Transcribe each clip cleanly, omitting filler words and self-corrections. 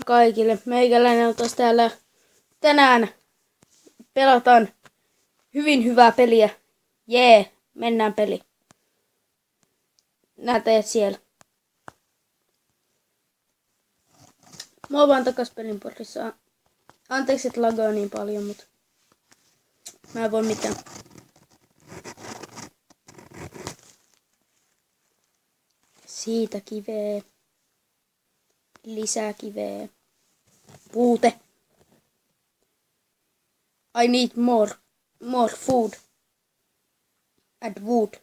kaikille. Meikäläinen on taas täällä. Tänään pelataan hyvin hyvää peliä. Jee, mennään peli. Näet siellä. Mä oon vaan takas pelin parissa. Anteeksi, että lagaa niin paljon, mutta mä en voi mitään. Siitä kiveä. Lisää kiveä. Puute. I need more food and wood.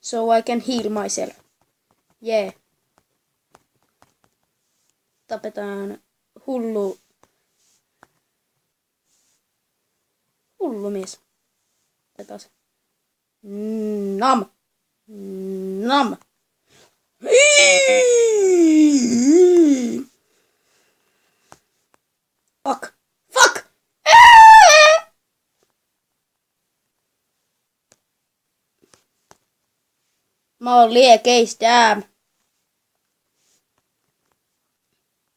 So I can heal myself. Yeah. Tapetaan hullu mies. Tapetaan se. Nam. Nam. Fuck. Fuck. Mä oon liekeis damn.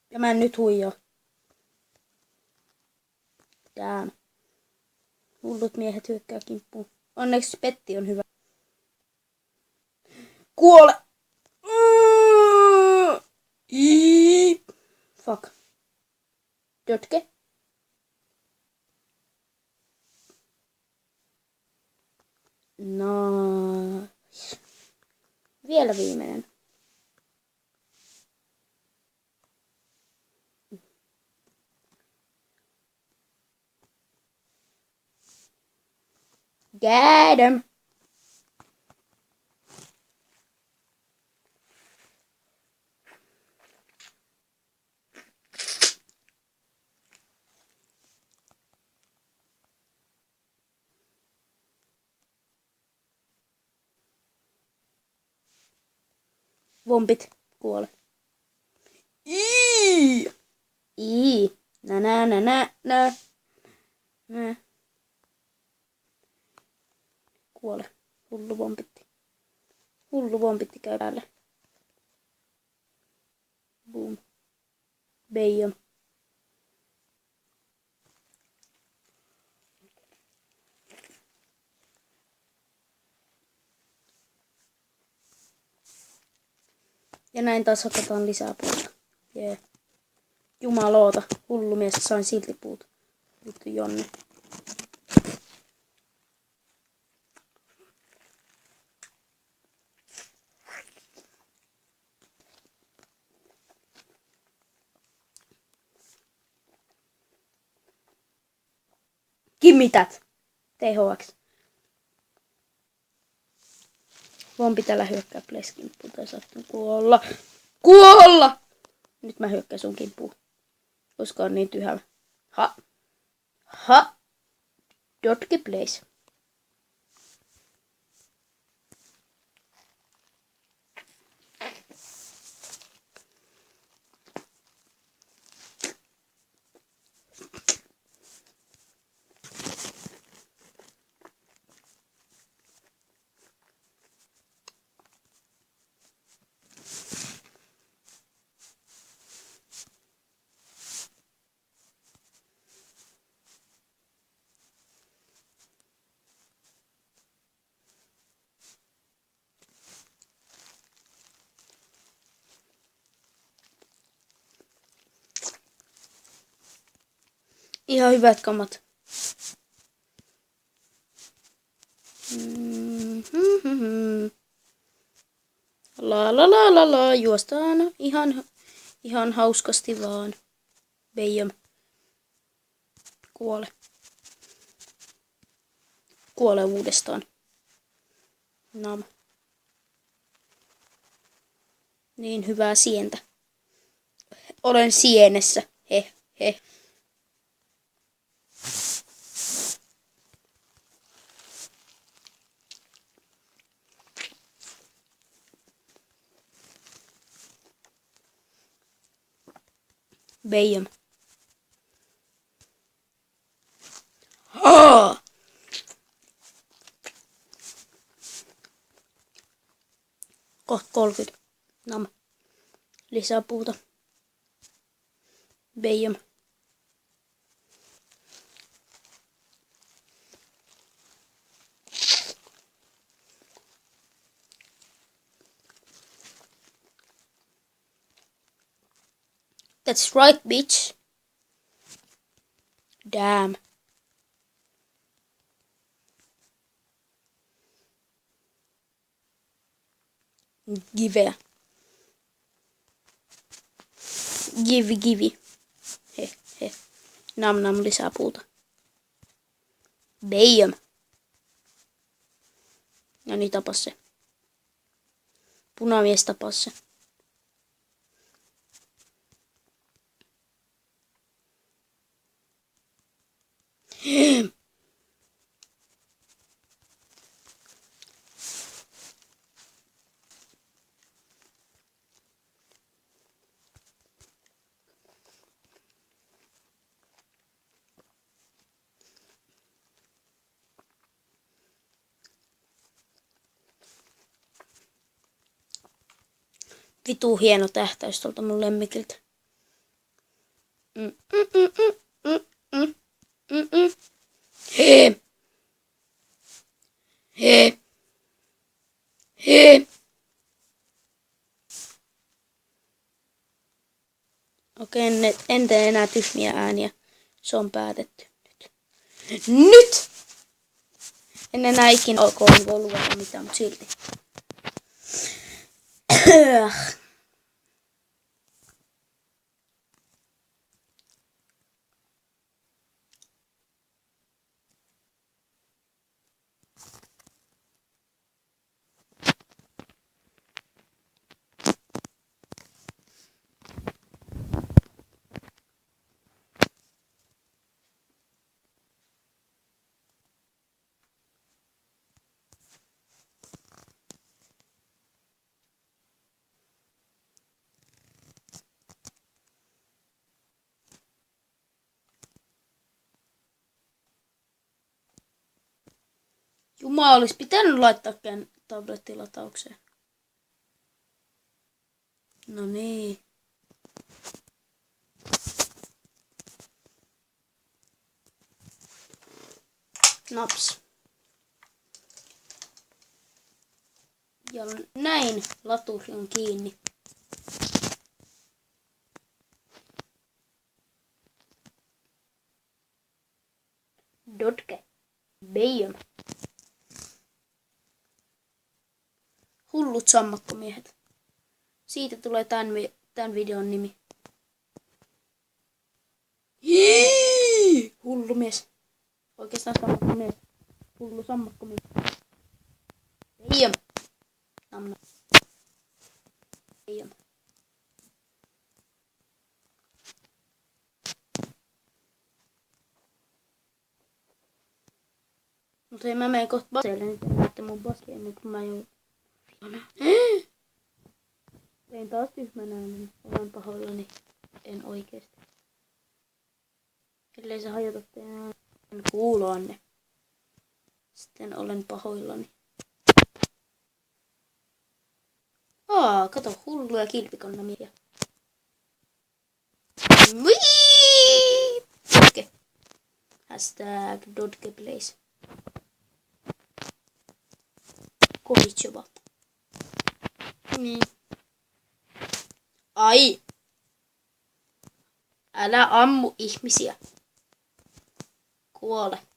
Ja mä en nyt huijaa. Damn. Hullut miehet hyökkää kimppuun. Onneksi petti on hyvä. Kuole! Fuck. Dötke. No. Vielä viimeinen. Get him. Vompit kuole. Nä. Kuole. Hullu vompitti käy päälle. Boom. Bam. Ja näin taas hakataan lisää puuta. Jee. Jumaloota. Hullu mies, sain silti puuta. Vittu Jonni. Gimme that. THX. Vompi täällä hyökkää please kimppuun tai saattaa kuolla. Kuolla! Nyt mä hyökkään sun kimppuun. Koska on niin tyhällä. Ha. Dotke place. Ihan hyvät kamat. La. Juostaan ihan hauskasti vaan. Bam. Kuole. Kuole uudestaan. Nam. Niin hyvää sientä. Olen sienessä. Heh. Bam. Kohta 30. Nam. Lisää puuta. Beijam. That's right, bitch. Damn. Give. Give. He. Nam lisää puuta. Bam. No niin, tapas se. Punamies tapas se. Vitu hieno tähtäys tuolta mun lemmikiltä. He. Okei, en tee enää tyhmiä ääniä. Se on päätetty nyt. En enää ikinä voi luvata mitään, mutta silti. Jumala, olisi pitänyt laittaa tablettilataukseen. No niin. Naps. Ja näin laturi on kiinni. Dotke. Bam. Hullut sammakkomiehet. Siitä tulee tämän videon nimi. Hullu mies. Oikeastaan sammakkomies. Hullu sammakkomies. Bam. Namna. Bam. Mutta mä menen kohta baseille, niin te näette mun baskeja ennen kuin mä joudun. Tein taas tyhmän äänen. Olen pahoillani. En oikeesti. Ellei se hajota teidän kuuloanne. Sitten olen pahoillani. Kato, hulluja kilpikonnamiehiä. Dodge. Hashtag Dodgeplays. Konnichiwa. Niin. Ai. Älä ammu ihmisiä. Kuole.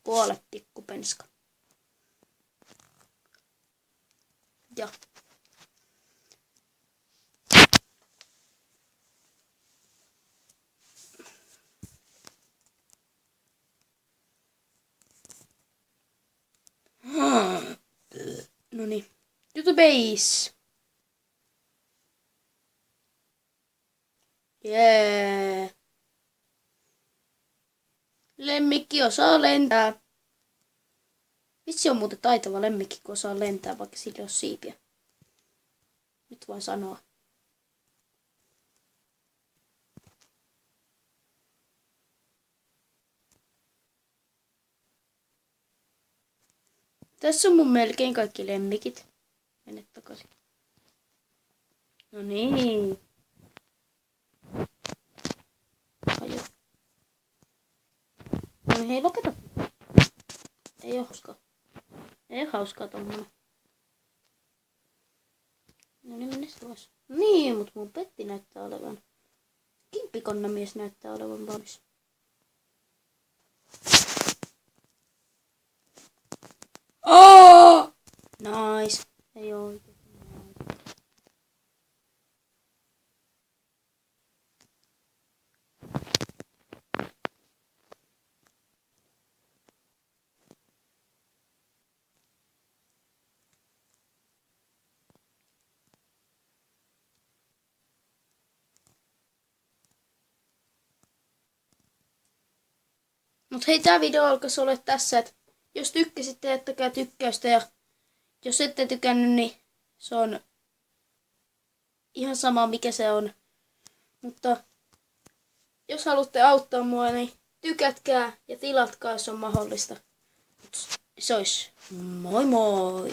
Kuole, pikkupenska. Ja. Noniin. YouTubes. Jee. Lemmikki osaa lentää. Vitsi on muuten taitava lemmikki, kun osaa lentää, vaikka sillä ei ole siipiä. Nyt voin sanoa. Tässä on mun melkein kaikki lemmikit. Mene takaisin. No niin. niin hei lopeta. Ei oo hauskaa. Ei oo hauskaa tommonen. No niin, mennä pois. Niin, mut mun petti näyttää olevan. Kimppikonnamies näyttää olevan valmis. Oh! Nice. Ei oikein. Mut hei, tää video alkaisi olla tässä, että jos tykkäsitte, jättäkää tykkäystä ja jos ette tykännyt, niin se on ihan sama mikä se on. Mutta jos haluatte auttaa mua, niin tykätkää ja tilatkaa, jos on mahdollista. Se olisi moi moi!